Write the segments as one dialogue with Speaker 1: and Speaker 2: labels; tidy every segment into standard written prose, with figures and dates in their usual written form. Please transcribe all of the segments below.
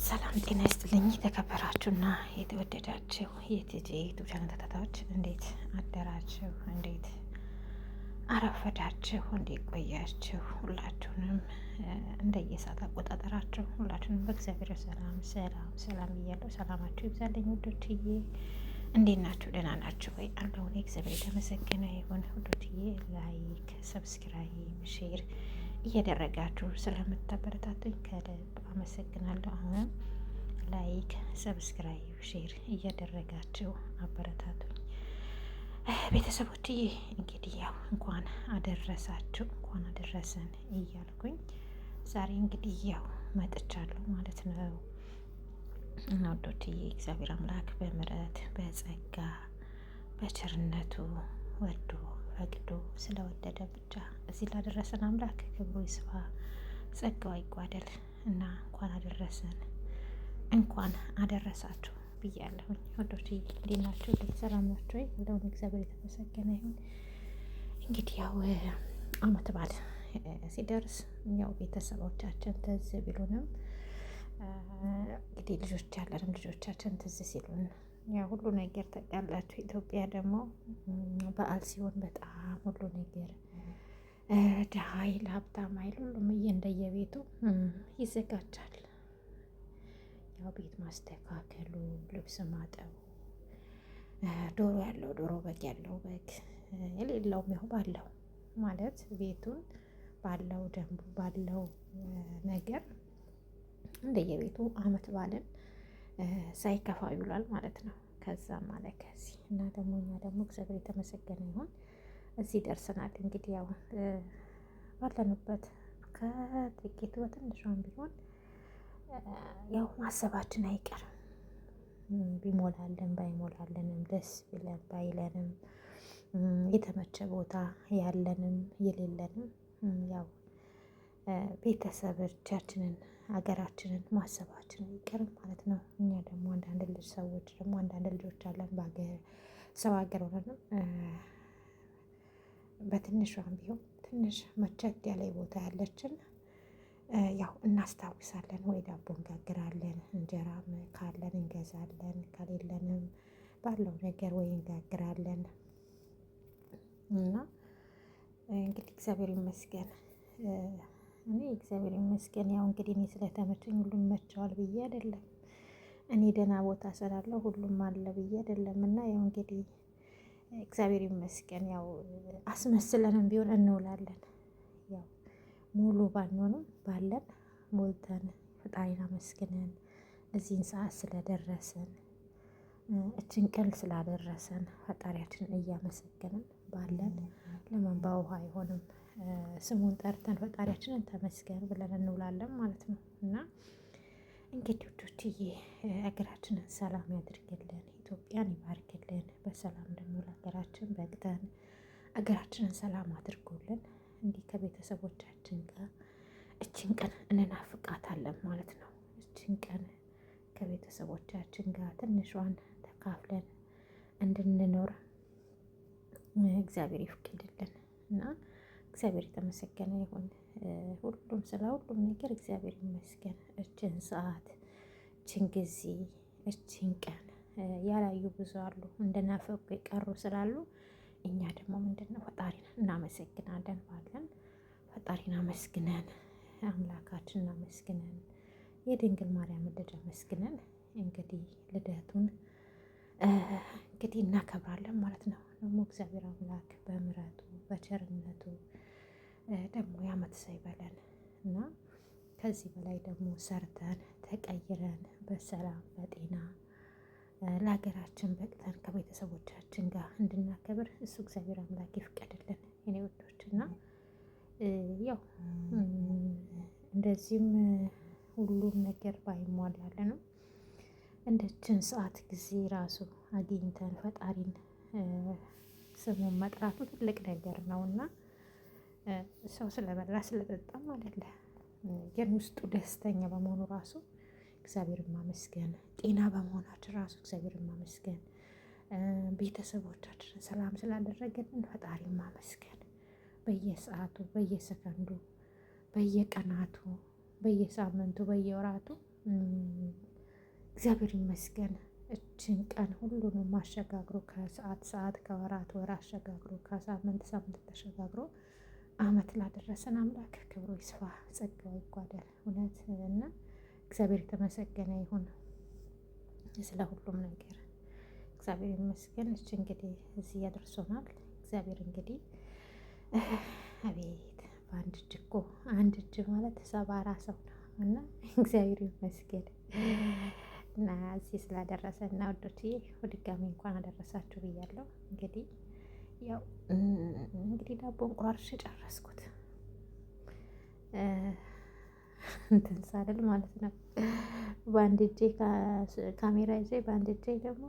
Speaker 1: ሰላም ጤና ይስጥልኝ። የተከበራችሁና የተወደዳችሁ የቲጂ ዩቱብ ቻናል ተከታታዮች እንዴት አደራችሁ? እንዴት አረፈዳችሁ? እንዴት ቆያችሁ? ሁላችሁንም እንደየሰዓት አቆጣጠራችሁ ሁላችሁንም በእግዚአብሔር ሰላም ሰላም ሰላም እያለሁ ሰላማችሁ ይብዛልኝ ውዶችዬ። እንዴት ናችሁ? ደህና ናችሁ ወይ? አለሁኝ እግዚአብሔር የተመሰገነ ይሁን ውዶችዬ። ላይክ፣ ሰብስክራይብ፣ ሼር እያደረጋችሁ ስለምታበረታቱኝ ከልብ አመሰግናለሁ። አሁንም ላይክ፣ ሰብስክራይብ፣ ሼር እያደረጋችሁ አበረታቱኝ ቤተሰቦችዬ። እንግዲህ ያው እንኳን አደረሳችሁ እንኳን አደረሰን እያልኩኝ ዛሬ እንግዲህ ያው መጥቻለሁ ማለት ነው እና ወዶችዬ እግዚአብሔር አምላክ በምሕረት በጸጋ በቸርነቱ ወዶ ፈቅዶ ስለወደደ ብቻ እዚህ ላደረሰን አምላክ ክብሩ ይስፋ፣ ጸጋው ይጓደል እና እንኳን አደረሰን እንኳን አደረሳችሁ ብያለሁኝ ወዶችዬ። እንዴት ናችሁ? ሰላም ናችሁ ወይ? እንደውን እግዚአብሔር የተመሰገነ ይሁን። እንግዲህ ያው ዓመት በዓል ሲደርስ ያው ቤተሰቦቻችን ትዝ ቢሉንም እንግዲህ ልጆች ያለንም ልጆቻችን ትዝ ሲሉን ያው ሁሉ ነገር ታውቃላችሁ። ኢትዮጵያ ደግሞ በዓል ሲሆን በጣም ሁሉ ነገር ድሃ ይል ሀብታም አይል ሁሉም እንደየቤቱ ይዘጋጃል። ያው ቤት ማስተካከሉ፣ ልብስ ማጠቡ፣ ዶሮ ያለው ዶሮ፣ በግ ያለው በግ፣ የሌለውም ያው ባለው ማለት ቤቱን ባለው ደንቡ ባለው ነገር እንደየቤቱ ዓመት በዓልን ሳይከፋ ይውላል ማለት ነው። ከዛም ማለት ከዚህ እና ደግሞ እኛ ደግሞ እግዚአብሔር የተመሰገነ ይሁን እዚህ ደርሰናል። እንግዲህ ያው ባለንበት ከጥቂቱ በትንሿም ቢሆን ያው ማሰባችን አይቀርም። ቢሞላልን ባይሞላልንም ደስ ቢለን ባይለንም የተመቸ ቦታ ያለንም የሌለንም ያው ቤተሰቦቻችንን ሀገራችንን ማሰባችን አይቀርም ማለት ነው። እኛ ደግሞ አንዳንድ ልጅ ሰዎች ደግሞ አንዳንድ ልጆች አለን በሀገር ሰው ሀገር ሆነንም በትንሿም ቢሆን ትንሽ መቸት ያለ ቦታ ያለችን ያው እናስታውሳለን። ወይ ዳቦ እንጋግራለን፣ እንጀራም ካለን እንገዛለን፣ ከሌለንም ባለው ነገር ወይ እንጋግራለን እና እንግዲህ እግዚአብሔር ይመስገን እኔ እግዚአብሔር ይመስገን ያው እንግዲህ እኔ ስለተመቸኝ ሁሉም መቸዋል ብዬ አይደለም። እኔ ደህና ቦታ ስላለው ሁሉም አለ ብዬ አይደለም። እና ያው እንግዲህ እግዚአብሔር ይመስገን ያው አስመስለንም ቢሆን እንውላለን። ያው ሙሉ ባንሆንም ባለን ሞልተን ፈጣሪን አመስግነን እዚህን ሰዓት ስለደረሰን እችን ቀን ስላደረሰን ፈጣሪያችንን እያመሰገንን ባለን ለምን በውሃ አይሆንም ስሙን ጠርተን ፈጣሪያችንን ተመስገን ብለን እንውላለን ማለት ነው። እና እንግዲህ ውዶችዬ ሀገራችንን ሰላም ያድርግልን፣ ኢትዮጵያን ይባርክልን። በሰላም ደግሞ ለሀገራችን በቅተን ሀገራችንን ሰላም አድርጎልን እንዲህ ከቤተሰቦቻችን ጋር እችን ቀን እንናፍቃታለን ማለት ነው። እችን ቀን ከቤተሰቦቻችን ጋር ትንሿን ተካፍለን እንድንኖር እግዚአብሔር ይፍቅድልን እና እግዚአብሔር የተመሰገነ ይሁን። ሁሉም ስለ ሁሉም ነገር እግዚአብሔር ይመስገን። እችን ሰዓት እችን ጊዜ እችን ቀን ያላዩ ብዙ አሉ፣ እንደናፈቁ የቀሩ ስላሉ እኛ ደግሞ ምንድነው ፈጣሪን እናመሰግናለን። ባለን ፈጣሪን አመስግነን አምላካችንን አመስግነን የድንግል ማርያም ልጅ አመስግነን እንግዲህ ልደቱን እንግዲህ እናከብራለን ማለት ነው። ደግሞ እግዚአብሔር አምላክ በምሕረቱ በቸርነቱ ደግሞ የዓመት ሰው ይበለን እና ከዚህ በላይ ደግሞ ሰርተን ተቀይረን በሰላም በጤና ለሀገራችን በቅተን ከቤተሰቦቻችን ጋር እንድናከብር እሱ እግዚአብሔር አምላክ ይፍቀድልን የኔ ወዶች እና ያው እንደዚህም ሁሉም ነገር ባይሟላለንም እንደችን ሰዓት ጊዜ ራሱ አግኝተን ፈጣሪን ስሙን መጥራቱ ትልቅ ነገር ነውና ሰው ስለበላ ስለጠጣም አይደለም፣ ግን ውስጡ ደስተኛ በመሆኑ ራሱ እግዚአብሔርን ማመስገን፣ ጤና በመሆናችን ራሱ እግዚአብሔርን ማመስገን፣ ቤተሰቦቻችን ሰላም ስላደረገልን ፈጣሪን ማመስገን፣ በየሰዓቱ በየሰከንዱ በየቀናቱ በየሳምንቱ በየወራቱ እግዚአብሔር ይመስገን እችን ቀን ሁሉንም አሸጋግሮ ከሰዓት ከወራት ወር አሸጋግሮ ከሳምንት ተሸጋግሮ አመት ላደረሰን አምላክ ክብሩ ይስፋ፣ ጸጋው ይጓደል። እውነት እና እግዚአብሔር የተመሰገነ ይሁን ስለ ሁሉም ነገር እግዚአብሔር ይመስገን። እች እንግዲህ እዚህ ያደርሶናል። እግዚአብሔር እንግዲህ አቤት በአንድ እጅ እኮ አንድ እጅ ማለት 74 ሰው ነው እና እግዚአብሔር ይመስገን እና እዚህ ስላደረሰ እና ወዶችዬ በድጋሚ እንኳን አደረሳችሁ ብያለሁ። እንግዲህ ዳቦን ቆራርሼ ጨረስኩት እንትን ሳልል ማለት ነው። በአንድ እጄ ካሜራ ይዤ በአንድ እጄ ደግሞ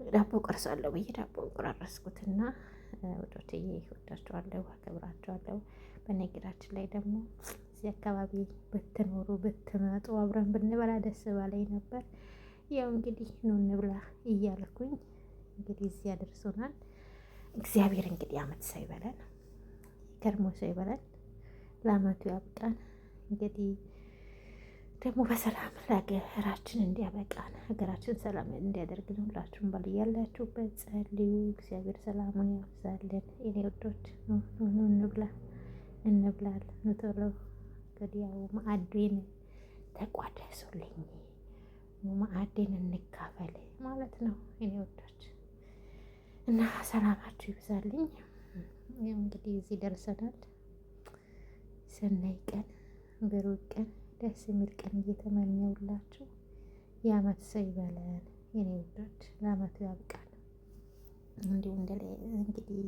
Speaker 1: ዳቦ ቆርሳለሁ ብዬ ዳቦ ቆራረስኩትና ወዶችዬ ወዳችኋለሁ፣ አከብራችኋለሁ። በነገራችን ላይ ደግሞ እዚህ አካባቢ ብትኖሩ ብትመጡ አብረን ብንበላ ደስ ባለኝ ነበር። ያው እንግዲህ ኑ እንብላ እያልኩኝ እንግዲህ እዚህ ያደርሶናል። እግዚአብሔር እንግዲህ አመት ሳይበለን ከርሞ ሳይበለን ለአመቱ ያብቃን። እንግዲህ ደግሞ በሰላም ለሀገራችን እንዲያበቃን ሀገራችን ሰላም እንዲያደርግልን ሁላችሁም ያላችሁበት ጸልዩ። እግዚአብሔር ሰላሙን ያብዛልን። የኔ ወዶች እንብላል ኑ ቶሎ እንግዲህ ያው ማዕዴን ተቋደሱልኝ፣ ማዕዴን እንካፈል ማለት ነው የኔ ወዶች እና ሰላማችሁ ይብዛልኝ። እንግዲህ እዚህ ደርሰናል። ሰናይ ቀን ብሩህ ቀን ደስ የሚል ቀን እየተመኘውላችሁ የአመት ሰው ይበለን የኔ ውዶች፣ ለአመቱ ያብቃል። እንዲሁ እንግዲህ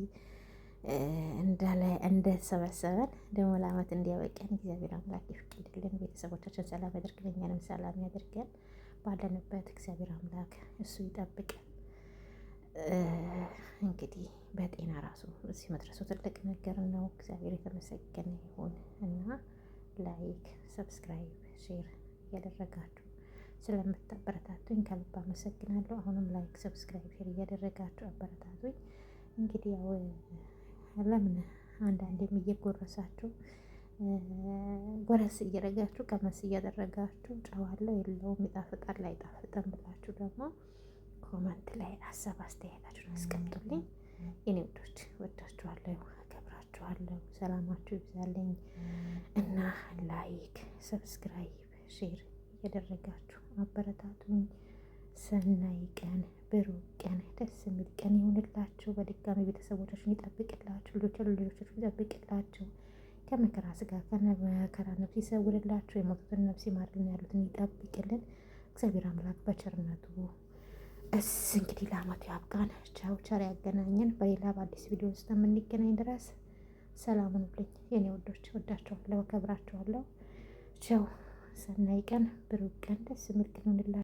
Speaker 1: እንደሰበሰበን ደግሞ ለአመት እንዲያበቀን እግዚአብሔር አምላክ ይፍቅድልን። ቤተሰቦቻችን ሰላም ያደርግልን፣ እኛንም ሰላም ያደርገን። ባለንበት እግዚአብሔር አምላክ እሱ ይጠብቀን። እንግዲህ በጤና ራሱ እዚህ መድረሱ ትልቅ ነገር ነው። እግዚአብሔር የተመሰገነ ይሁን እና ላይክ፣ ሰብስክራይብ፣ ሼር እያደረጋችሁ ስለምታበረታቱኝ ከልብ አመሰግናለሁ። አሁንም ላይክ፣ ሰብስክራይብ፣ ሼር እያደረጋችሁ አበረታቱኝ። እንግዲህ ያው ለምን አንዳንዴም እየጎረሳችሁ ጎረስ እያደረጋችሁ ቀመስ እያደረጋችሁ ጨዋለሁ የለውም ይጣፍጣል አይጣፍጥም ብላችሁ ደግሞ ኮመንት ላይ ሀሳብ አስተያየታችሁን አስቀምጡልኝ። የኔ ውዶች ወዳችኋለሁ፣ አከብራችኋለሁ። ሰላማችሁ ይብዛልኝ እና ላይክ፣ ሰብስክራይብ፣ ሼር እያደረጋችሁ አበረታቱኝ። ሰናይ ቀን ብሩህ ቀን ደስ የሚል ቀን ይሁንላችሁ። በድጋሚ ቤተሰቦቻችሁን ይጠብቅላችሁ፣ ልጆቻችሁን ይጠብቅላችሁ። ከመከራ ስጋ ከመከራ ነፍስ ይሰውርላችሁ። የሞቱትን ነፍስ ይማርልን፣ ያሉትን ይጠብቅልን። እግዚአብሔር አምላክ በቸርነቱ እንግዲህ ለአመቱ ያብቃን። ቻው ቸር ያገናኘን። በሌላ በአዲስ ቪዲዮ ውስጥ የምንገናኝ ድረስ ሰላም ሁኑልኝ የኔ ወዶች፣ ወዳችኋለሁ፣ አከብራችኋለሁ። ቻው። ሰናይ ቀን ብሩህ ቀን ደስ የሚል ቀን ይሁንላችሁ።